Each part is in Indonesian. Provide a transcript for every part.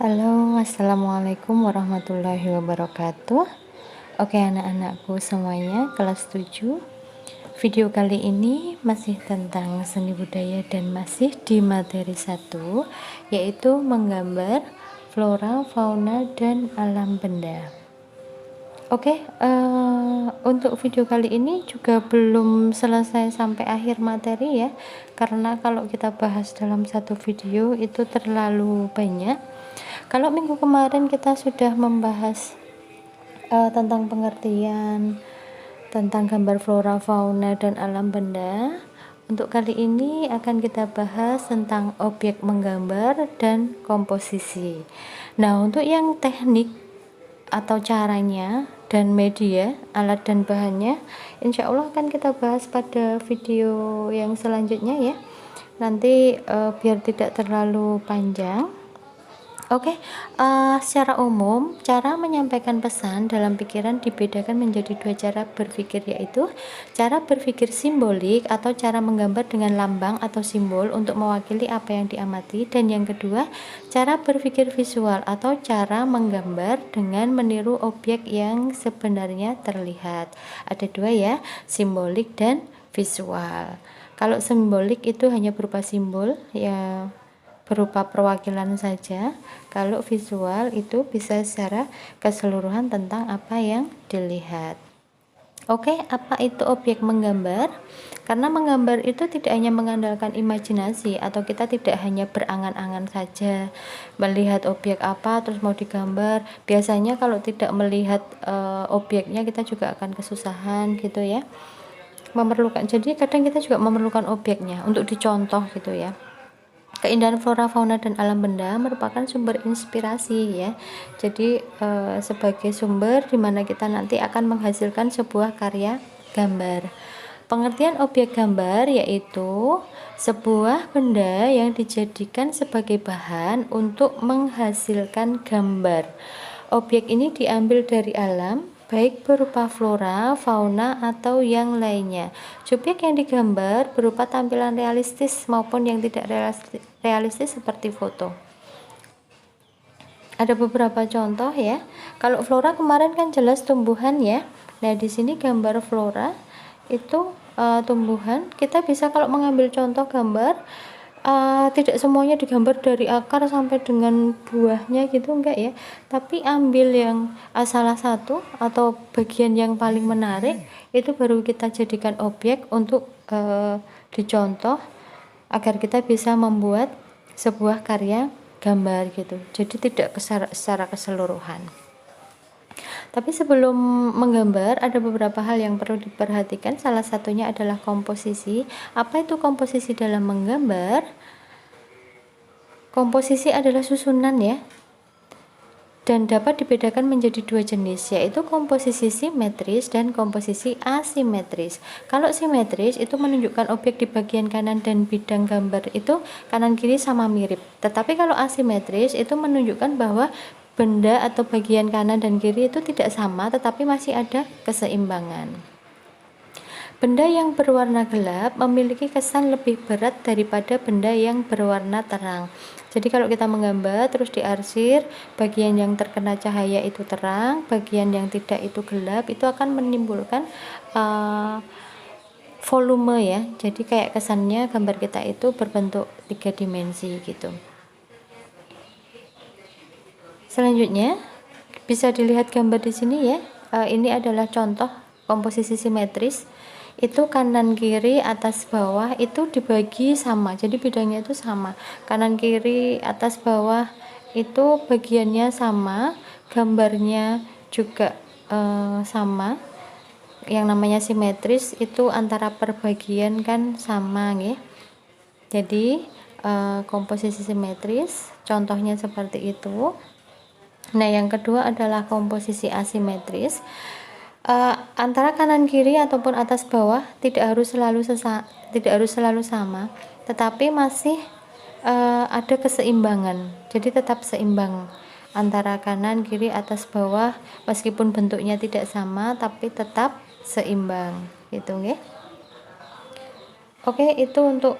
Halo, assalamualaikum warahmatullahi wabarakatuh. Oke, anak-anakku semuanya, kelas 7. Video kali ini masih tentang seni budaya dan masih di materi 1, yaitu menggambar flora, fauna, dan alam benda. Oke, untuk video kali ini juga belum selesai sampai akhir materi ya, karena kalau kita bahas dalam satu video itu terlalu banyak. Kalau minggu kemarin kita sudah membahas tentang pengertian tentang gambar flora, fauna, dan alam benda. Untuk kali ini akan kita bahas tentang objek menggambar dan komposisi. Nah, untuk yang teknik atau caranya dan media, alat dan bahannya, insya Allah akan kita bahas pada video yang selanjutnya ya. Nanti biar tidak terlalu panjang. Oke, secara umum cara menyampaikan pesan dalam pikiran dibedakan menjadi dua cara berpikir, yaitu cara berpikir simbolik atau cara menggambar dengan lambang atau simbol untuk mewakili apa yang diamati, dan yang kedua cara berpikir visual atau cara menggambar dengan meniru objek yang sebenarnya terlihat. Ada dua ya, simbolik dan visual. Kalau simbolik itu hanya berupa simbol ya, berupa perwakilan saja. Kalau visual itu bisa secara keseluruhan tentang apa yang dilihat. Oke, apa itu objek menggambar? Karena menggambar itu tidak hanya mengandalkan imajinasi, atau kita tidak hanya berangan-angan saja melihat objek apa terus mau digambar. Biasanya kalau tidak melihat objeknya kita juga akan kesusahan gitu ya, memerlukan. Jadi kadang kita juga memerlukan objeknya untuk dicontoh gitu ya. Keindahan flora, fauna, dan alam benda merupakan sumber inspirasi ya. Jadi sebagai sumber di mana kita nanti akan menghasilkan sebuah karya gambar. Pengertian objek gambar yaitu sebuah benda yang dijadikan sebagai bahan untuk menghasilkan gambar. Objek ini diambil dari alam, baik berupa flora, fauna, atau yang lainnya. Subjek yang digambar berupa tampilan realistis maupun yang tidak realistis seperti foto. Ada beberapa contoh ya. Kalau flora kemarin kan jelas tumbuhan ya. Nah, di sini gambar flora itu tumbuhan. Kita bisa kalau mengambil contoh gambar, tidak semuanya digambar dari akar sampai dengan buahnya gitu, enggak ya, tapi ambil yang salah satu atau bagian yang paling menarik itu baru kita jadikan objek untuk dicontoh agar kita bisa membuat sebuah karya gambar gitu. Jadi tidak secara keseluruhan. Tapi sebelum menggambar ada beberapa hal yang perlu diperhatikan. Salah satunya adalah komposisi. Apa itu komposisi dalam menggambar? Komposisi adalah susunan ya, dan dapat dibedakan menjadi dua jenis, yaitu komposisi simetris dan komposisi asimetris. Kalau simetris itu menunjukkan objek di bagian kanan dan bidang gambar itu kanan kiri sama mirip. Tetapi kalau asimetris itu menunjukkan bahwa benda atau bagian kanan dan kiri itu tidak sama, tetapi masih ada keseimbangan. Benda yang berwarna gelap memiliki kesan lebih berat daripada benda yang berwarna terang. Jadi kalau kita menggambar terus diarsir, bagian yang terkena cahaya itu terang, bagian yang tidak itu gelap, itu akan menimbulkan volume ya. Jadi kayak kesannya gambar kita itu berbentuk 3 dimensi gitu. Selanjutnya bisa dilihat gambar di sini ya. Ini adalah contoh komposisi simetris. Itu kanan kiri atas bawah itu dibagi sama, jadi bidangnya itu sama, kanan kiri atas bawah itu bagiannya sama, gambarnya juga sama. Yang namanya simetris itu antara perbagian kan sama ya. Jadi komposisi simetris contohnya seperti itu. Nah, yang kedua adalah komposisi asimetris. Antara kanan kiri ataupun atas bawah tidak harus selalu sama, tetapi masih ada keseimbangan. Jadi tetap seimbang antara kanan kiri atas bawah, meskipun bentuknya tidak sama tapi tetap seimbang gitu ya. Oke, itu untuk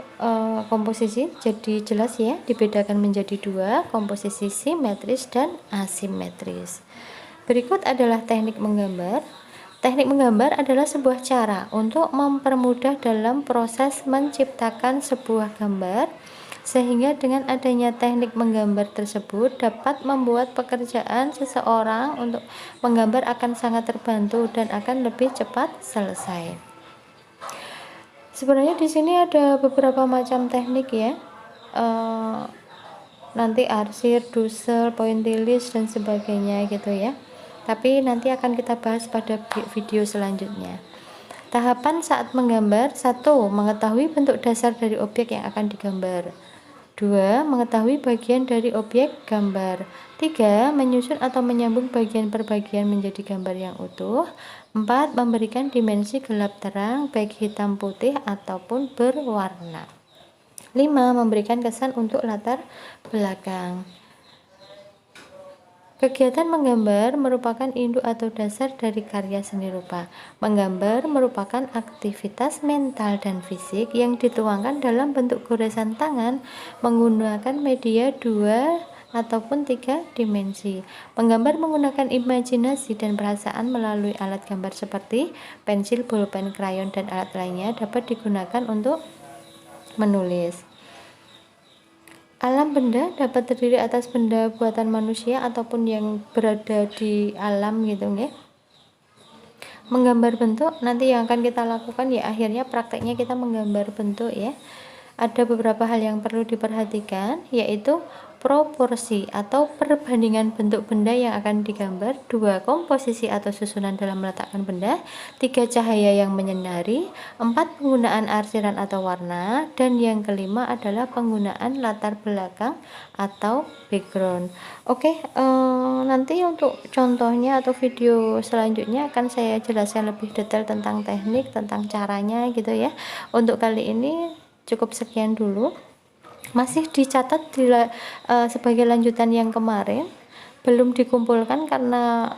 komposisi, jadi jelas ya, dibedakan menjadi dua, komposisi simetris dan asimetris. Berikut adalah teknik menggambar. Teknik menggambar adalah sebuah cara untuk mempermudah dalam proses menciptakan sebuah gambar, sehingga dengan adanya teknik menggambar tersebut dapat membuat pekerjaan seseorang untuk menggambar akan sangat terbantu dan akan lebih cepat selesai. Sebenarnya di sini ada beberapa macam teknik ya. Nanti arsir, dusel, pointillis dan sebagainya gitu ya. Tapi nanti akan kita bahas pada video selanjutnya. Tahapan saat menggambar: 1. Mengetahui bentuk dasar dari objek yang akan digambar. 2. Mengetahui bagian dari objek gambar. 3. Menyusun atau menyambung bagian per bagian menjadi gambar yang utuh. 4. Memberikan dimensi gelap terang baik hitam putih ataupun berwarna. 5. Memberikan kesan untuk latar belakang. Kegiatan menggambar merupakan induk atau dasar dari karya seni rupa. Menggambar merupakan aktivitas mental dan fisik yang dituangkan dalam bentuk goresan tangan menggunakan media 2 ataupun 3 dimensi. Menggambar menggunakan imajinasi dan perasaan melalui alat gambar seperti pensil, bolpen, krayon, dan alat lainnya dapat digunakan untuk menulis. Alam benda dapat terdiri atas benda buatan manusia ataupun yang berada di alam gitu ya. Menggambar bentuk nanti yang akan kita lakukan ya, akhirnya prakteknya kita menggambar bentuk ya. Ada beberapa hal yang perlu diperhatikan, yaitu proporsi atau perbandingan bentuk benda yang akan digambar, 2. Komposisi atau susunan dalam meletakkan benda, 3. Cahaya yang menyinari, 4. Penggunaan arsiran atau warna, dan yang kelima adalah penggunaan latar belakang atau background. Oke, nanti untuk contohnya atau video selanjutnya akan saya jelaskan lebih detail tentang teknik, tentang caranya gitu ya. Untuk kali ini cukup sekian dulu. Masih dicatat sebagai lanjutan yang kemarin, belum dikumpulkan karena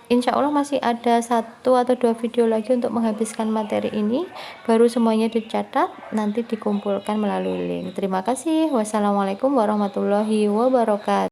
insya Allah masih ada 1 atau 2 video lagi untuk menghabiskan materi ini. Baru semuanya dicatat, nanti dikumpulkan melalui link. Terima kasih. Wassalamualaikum warahmatullahi wabarakatuh.